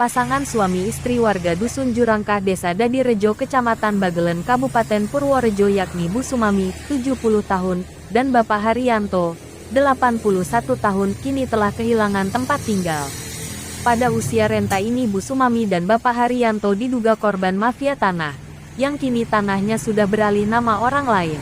Pasangan suami istri warga Dusun Jurangkah Desa Dadirejo Kecamatan Bagelen Kabupaten Purworejo yakni Bu Sumami, 70 tahun, dan Bapak Haryanto, 81 tahun kini telah kehilangan tempat tinggal. Pada usia renta ini Bu Sumami dan Bapak Haryanto diduga korban mafia tanah, yang kini tanahnya sudah beralih nama orang lain.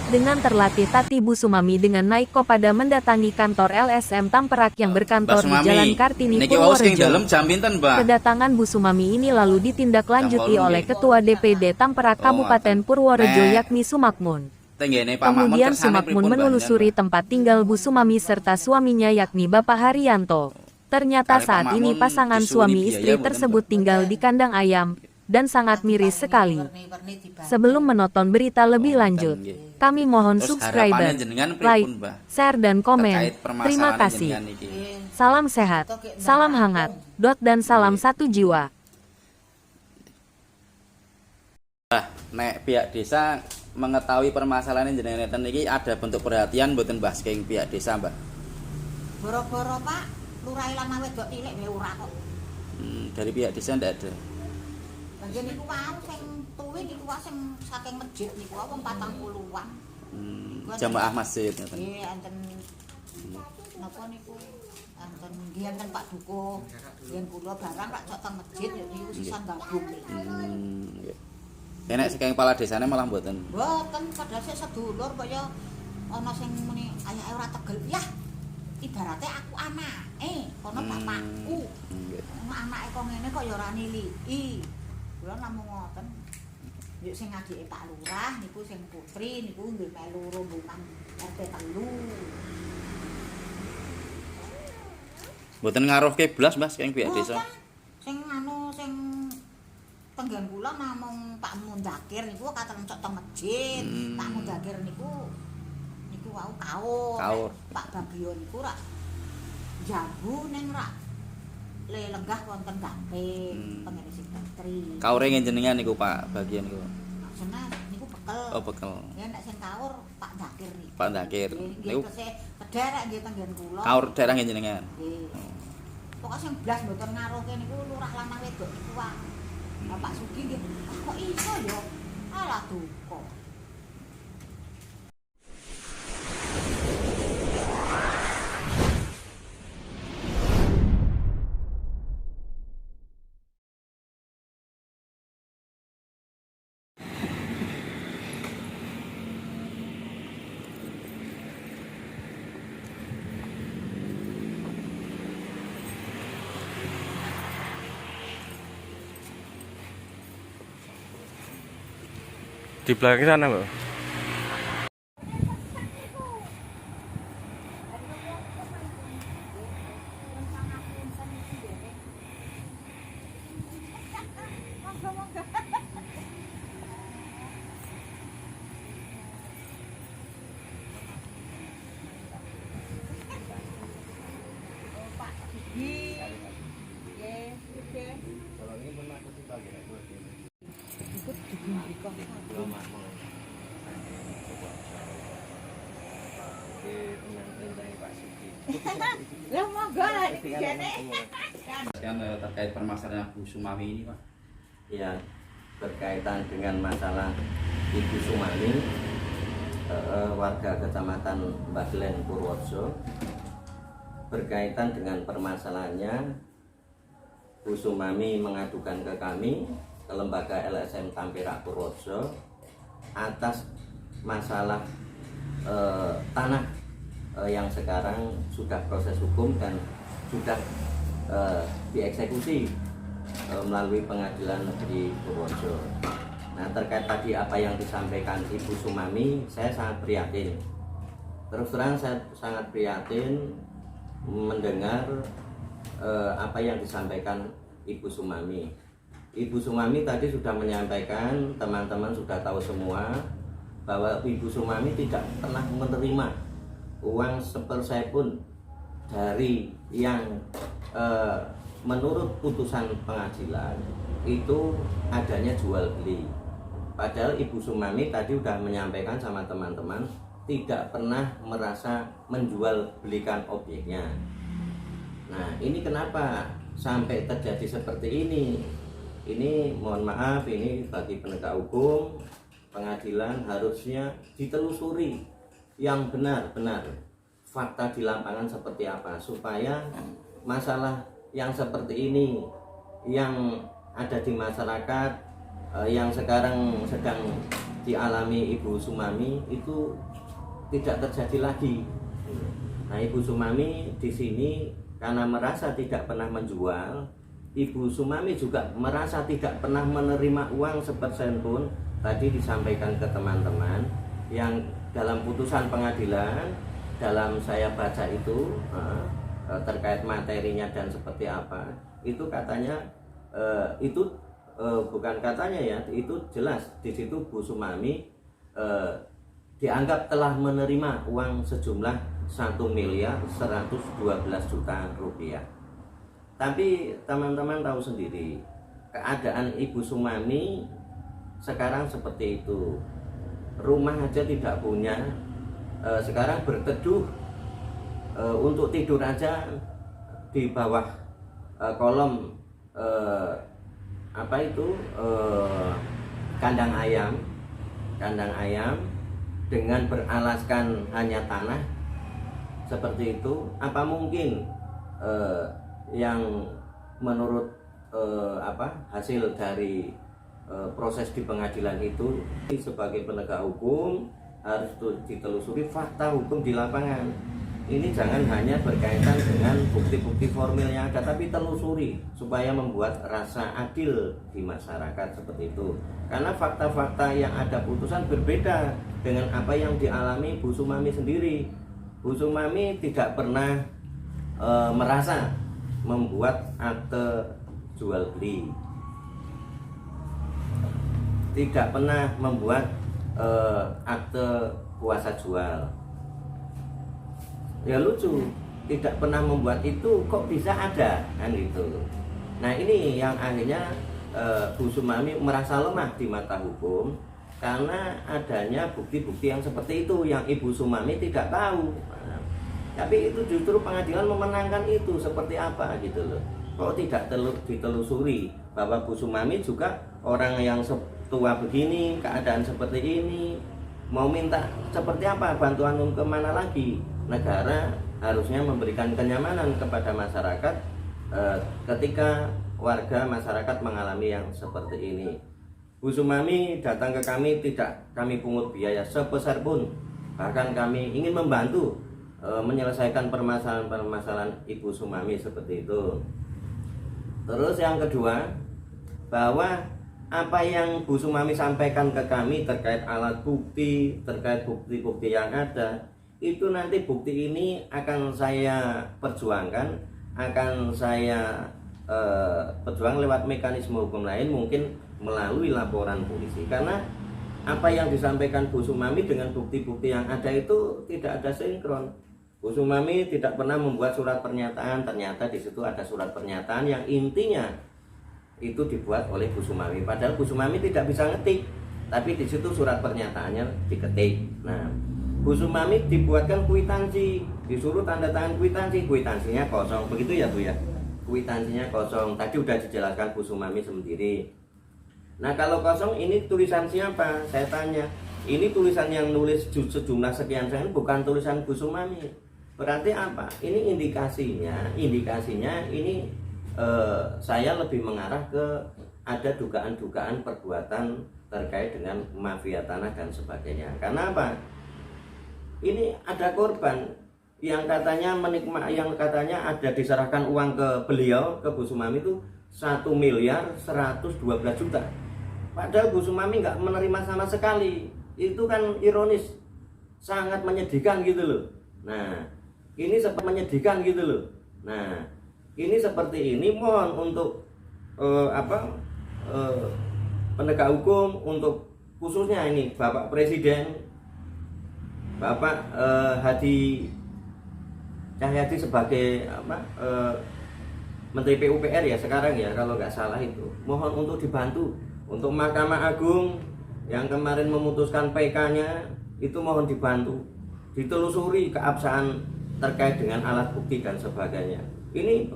Dengan terlatih Tati Bu Sumami dengan naik kopada mendatangi kantor LSM Tamperak yang berkantor di Jalan Kartini Purworejo. Kedatangan Bu Sumami ini lalu ditindaklanjuti oleh Ketua DPD Tamperak Kabupaten Purworejo yakni Sumakmun. Kemudian Sumakmun menelusuri tempat tinggal Bu Sumami serta suaminya yakni Bapak Haryanto. Ternyata saat ini pasangan suami istri tersebut tinggal di kandang ayam, dan sangat miris sekali. Sebelum menonton berita lebih lanjut, kami mohon subscribe, like, share dan komen. Terima kasih. Salam sehat, salam hangat, dan salam satu jiwa. Nek pihak desa mengetahui permasalahan jenengan niki ada bentuk perhatian mboten Mbah saking pihak desa, Mbah? Boro-boro Pak, lurah lan wedok cilik ora kok. Dari pihak desa ndak ada. Bagian niku mau sing tuwi niku sing saking masjid niku wong 40-an. Jamaah masjid ngoten. Nggih, enten napa niku? Enten nggih enten Pak Dukuh. Yen kula barang rak cok teng masjid niku sisan gabung. Nggih. Enek saking kepala desane malah mboten. Mboten, padahal sik sedulur kaya ana sing muni ayake ora tegel. Yah, ibarate aku anake, kono bapakku. Nggih. Anake kok ngene kok ya ora niliki. Kula namung ngoten. Yuk sing adike Pak Lurah niku sing putri niku nggih melu rombongan RT 3. Mboten ngaruhke blas Mas saking pihak desa. Sing anu sing tenggang kula namung Pak Mundakir niku katen cok teng masjid. Pak Mundakir niku wau kaur. Pak Bagio niku rak jambu ning rak lenggah wonten gamping pengeris putri. Kaure jenengan niku Pak bagian niku. Maksudnya niku bekel. Oh, bekel. Ya nek sing kaur Pak Dakir niku. Pak Dakir. Niku kederek nggih tenggen kula. Kaur daerah jenengan. Nggih. Pokoke sing blas mboten ngaruhke niku lurah lanang wedok niku wae. Bapak Sugi nggih, kok iso ya? Alah duka. Di belakang sana, Mbak. Lah monggo lah iki jane. Terkait permasalahan Bu Sumami ini, Pak. Ya, berkaitan dengan masalah Ibu Sumami, warga Kecamatan Bagelen Purworejo, berkaitan dengan permasalahannya, Bu Sumami mengadukan ke kami, ke lembaga LSM Tamperak Purworejo, atas masalah tanah yang sekarang sudah proses hukum dan sudah dieksekusi melalui Pengadilan Negeri Purworejo. Nah, terkait tadi apa yang disampaikan Ibu Sumami, saya sangat prihatin. Terus terang saya sangat prihatin mendengar apa yang disampaikan Ibu Sumami. Ibu Sumami tadi sudah menyampaikan, teman-teman sudah tahu semua, bahwa Ibu Sumami tidak pernah menerima uang sepersepun pun dari yang menurut putusan pengadilan itu adanya jual beli. Padahal Ibu Sumami tadi sudah menyampaikan sama teman-teman tidak pernah merasa menjual belikan objeknya. Nah, ini kenapa sampai terjadi seperti ini mohon maaf, ini bagi penegak hukum, pengadilan harusnya ditelusuri yang benar-benar fakta di lapangan seperti apa, supaya masalah yang seperti ini yang ada di masyarakat, yang sekarang sedang dialami Ibu Sumami itu tidak terjadi lagi. Nah, Ibu Sumami di sini karena merasa tidak pernah menjual, Ibu Sumami juga merasa tidak pernah menerima uang sepersen pun. Tadi disampaikan ke teman-teman yang dalam putusan pengadilan, dalam saya baca itu terkait materinya dan seperti apa, itu katanya itu bukan katanya ya, itu jelas di situ Bu Sumami dianggap telah menerima uang sejumlah 1.112.000.000 rupiah. Tapi teman-teman tahu sendiri keadaan Ibu Sumami sekarang seperti itu, rumah aja tidak punya, sekarang berteduh untuk tidur aja di bawah kolom kandang ayam dengan beralaskan hanya tanah seperti itu. Apa mungkin yang menurut hasil dari proses di pengadilan itu, sebagai penegak hukum harus ditelusuri fakta hukum di lapangan. Ini jangan hanya berkaitan dengan bukti-bukti formil yang ada, tapi telusuri supaya membuat rasa adil di masyarakat seperti itu. Karena fakta-fakta yang ada putusan berbeda dengan apa yang dialami Bu Sumami sendiri. Bu Sumami tidak pernah merasa membuat akte jual beli, tidak pernah membuat akte kuasa jual. Ya lucu, tidak pernah membuat itu kok bisa ada, kan gitu. Nah, ini yang akhirnya Bu Sumami merasa lemah di mata hukum karena adanya bukti-bukti yang seperti itu yang Ibu Sumami tidak tahu. Nah, tapi itu justru pengadilan memenangkan itu seperti apa gitu loh. Kok tidak ditelusuri bahwa Bu Sumami juga orang yang tua begini, keadaan seperti ini, mau minta seperti apa, bantuan kemana lagi. Negara harusnya memberikan kenyamanan kepada masyarakat ketika warga masyarakat mengalami yang seperti ini. Bu Sumami datang ke kami, tidak kami pungut biaya sebesar pun, bahkan kami ingin membantu menyelesaikan permasalahan-permasalahan Ibu Sumami seperti itu. Terus yang kedua, bahwa apa yang Bu Sumami sampaikan ke kami terkait alat bukti, terkait bukti-bukti yang ada, itu nanti bukti ini akan saya perjuangkan, akan saya perjuang lewat mekanisme hukum lain, mungkin melalui laporan polisi. Karena apa yang disampaikan Bu Sumami dengan bukti-bukti yang ada itu tidak ada sinkron. Bu Sumami tidak pernah membuat surat pernyataan, ternyata di situ ada surat pernyataan yang intinya itu dibuat oleh Bu Sumami. Padahal Bu Sumami tidak bisa ngetik, tapi di situ surat pernyataannya diketik. Nah, Bu Sumami dibuatkan kwitansi, disuruh tanda tangan kwitansinya kosong, begitu ya Bu ya? Kwitansinya kosong, tadi udah dijelaskan Bu Sumami sendiri. Nah, kalau kosong ini tulisan siapa? Saya tanya. Ini tulisan yang nulis sejumlah sekian bukan tulisan Bu Sumami. Berarti apa? Ini indikasinya ini saya lebih mengarah ke ada dugaan-dugaan perbuatan terkait dengan mafia tanah dan sebagainya. Karena apa? Ini ada korban yang katanya yang katanya ada diserahkan uang ke beliau, ke Bu Sumami itu 1.112.000.000. Padahal Bu Sumami nggak menerima sama sekali. Itu kan ironis, sangat menyedihkan gitu loh. Nah, ini seperti menyedihkan gitu loh. Nah, ini seperti ini, mohon untuk penegak hukum, untuk khususnya ini Bapak Presiden, Bapak Hadi Cahyadi sebagai Menteri PUPR ya sekarang ya kalau nggak salah itu, mohon untuk dibantu, untuk Mahkamah Agung yang kemarin memutuskan PK-nya itu mohon dibantu, ditelusuri keabsahan terkait dengan alat bukti dan sebagainya. Ini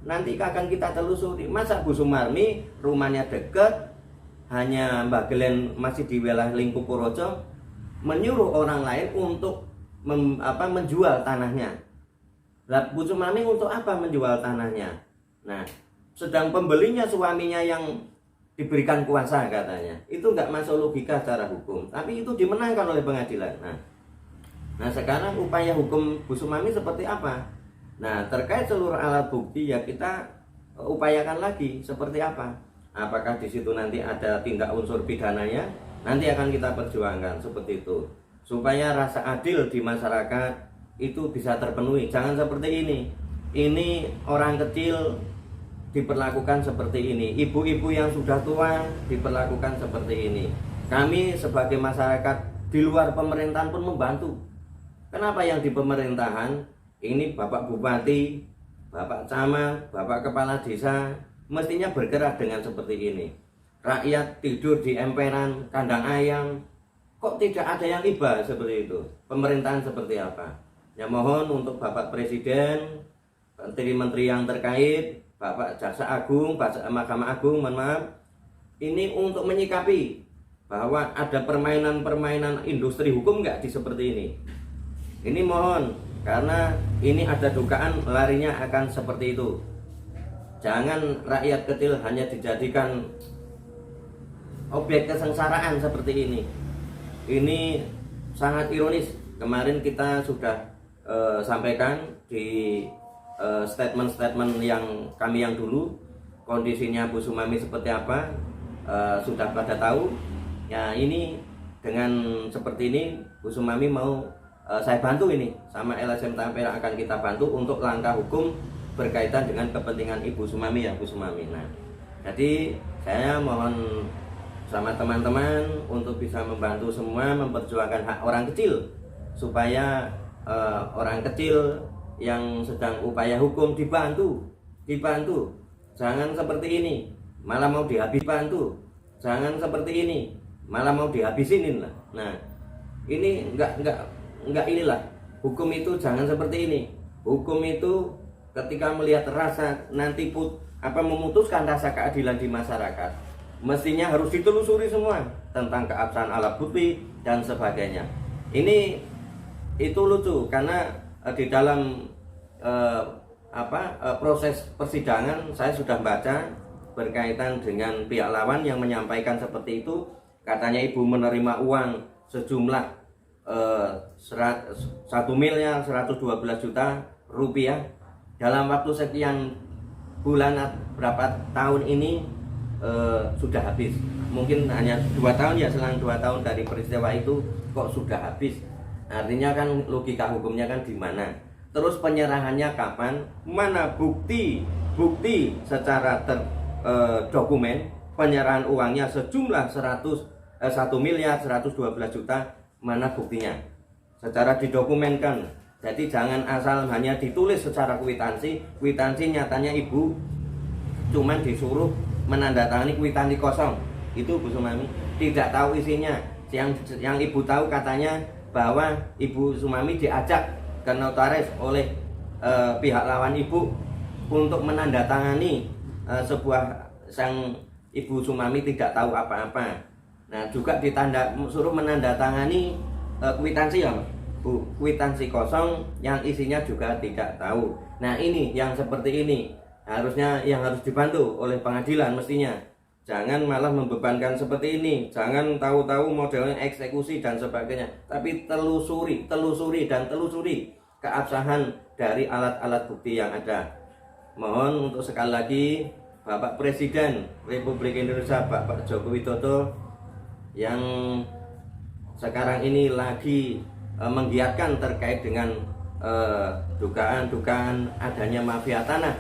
nanti akan kita telusuri. Masa Bu Sumarmi rumahnya deket, hanya Mbak masih di wilayah lingkup Purworejo, menyuruh orang lain untuk menjual tanahnya. Lah Bu Sumarmi untuk apa menjual tanahnya? Nah, sedang pembelinya suaminya yang diberikan kuasa katanya. Itu nggak masuk logika secara hukum, tapi itu dimenangkan oleh pengadilan. Nah sekarang upaya hukum Bu Sumarmi seperti apa? Nah, terkait seluruh alat bukti ya kita upayakan lagi seperti apa. Apakah di situ nanti ada tindak unsur pidananya? Nanti akan kita perjuangkan seperti itu. Supaya rasa adil di masyarakat itu bisa terpenuhi. Jangan seperti ini. Ini orang kecil diperlakukan seperti ini. Ibu-ibu yang sudah tua diperlakukan seperti ini. Kami sebagai masyarakat di luar pemerintahan pun membantu. Kenapa yang di pemerintahan ini Bapak Bupati, Bapak Camat, Bapak Kepala Desa mestinya bergerak dengan seperti ini. Rakyat tidur di emperan, kandang ayam, kok tidak ada yang iba seperti itu? Pemerintahan seperti apa? Ya mohon untuk Bapak Presiden, menteri-menteri yang terkait, Bapak Jaksa Agung, Mahkamah Agung, mohon maaf, ini untuk menyikapi bahwa ada permainan-permainan industri hukum nggak di seperti ini. Ini mohon, karena ini ada dugaan larinya akan seperti itu. Jangan rakyat kecil hanya dijadikan objek kesengsaraan seperti ini. Ini sangat ironis. Kemarin kita sudah sampaikan di statement-statement yang kami yang dulu, kondisinya Bu Sumarmi seperti apa, sudah pada tahu. Ya ini dengan seperti ini Bu Sumarmi mau saya bantu ini sama LSM Tampere akan kita bantu untuk langkah hukum berkaitan dengan kepentingan Ibu Sumarmi ya Bu Sumarmi. Nah, jadi saya mohon sama teman-teman untuk bisa membantu semua memperjuangkan hak orang kecil supaya orang kecil yang sedang upaya hukum dibantu. Jangan seperti ini malah mau dihabis bantu. Jangan seperti ini malah mau dihabisinin lah. Nah, ini enggak inilah. Hukum itu jangan seperti ini. Hukum itu ketika melihat rasa nanti memutuskan rasa keadilan di masyarakat, mestinya harus ditelusuri semua tentang keabsahan alat bukti dan sebagainya. Ini itu lucu karena di dalam proses persidangan saya sudah baca berkaitan dengan pihak lawan yang menyampaikan seperti itu, katanya ibu menerima uang sejumlah 1.112 juta rupiah dalam waktu sekian bulan berapa tahun ini sudah habis. Mungkin hanya 2 tahun ya, selang 2 tahun dari peristiwa itu kok sudah habis. Artinya kan logika hukumnya kan di mana? Terus penyerahannya kapan? Mana bukti secara dokumen penyerahan uangnya sejumlah 1.112 juta, mana buktinya? Secara didokumenkan. Jadi jangan asal hanya ditulis secara kwitansi nyatanya ibu cuman disuruh menandatangani kwitansi kosong. Itu Bu Sumarmi tidak tahu isinya. Yang ibu tahu katanya bahwa Ibu Sumarmi diajak ke notaris oleh pihak lawan ibu untuk menandatangani sebuah sang Ibu Sumarmi tidak tahu apa-apa. Nah juga suruh menandatangani kwitansi ya Bu, kwitansi kosong yang isinya juga tidak tahu. Nah ini yang seperti ini harusnya yang harus dibantu oleh pengadilan mestinya. Jangan malah membebankan seperti ini. Jangan tahu-tahu modelnya eksekusi dan sebagainya, tapi telusuri keabsahan dari alat-alat bukti yang ada. Mohon untuk sekali lagi Bapak Presiden Republik Indonesia Bapak Joko Widodo yang sekarang ini lagi menggiatkan terkait dengan dugaan adanya mafia tanah,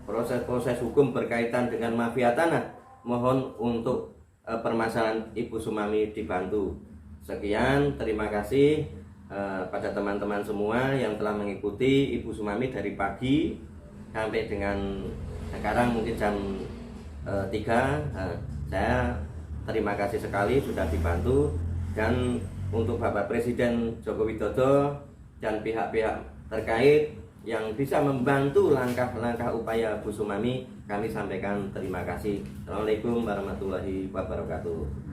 proses hukum berkaitan dengan mafia tanah, mohon untuk permasalahan Ibu Sumarmi dibantu. Sekian, terima kasih pada teman-teman semua yang telah mengikuti Ibu Sumarmi dari pagi sampai dengan sekarang mungkin jam 3. Saya terima kasih sekali sudah dibantu. Dan untuk Bapak Presiden Joko Widodo dan pihak-pihak terkait yang bisa membantu langkah-langkah upaya Bu Sumami, kami sampaikan terima kasih. Assalamualaikum warahmatullahi wabarakatuh.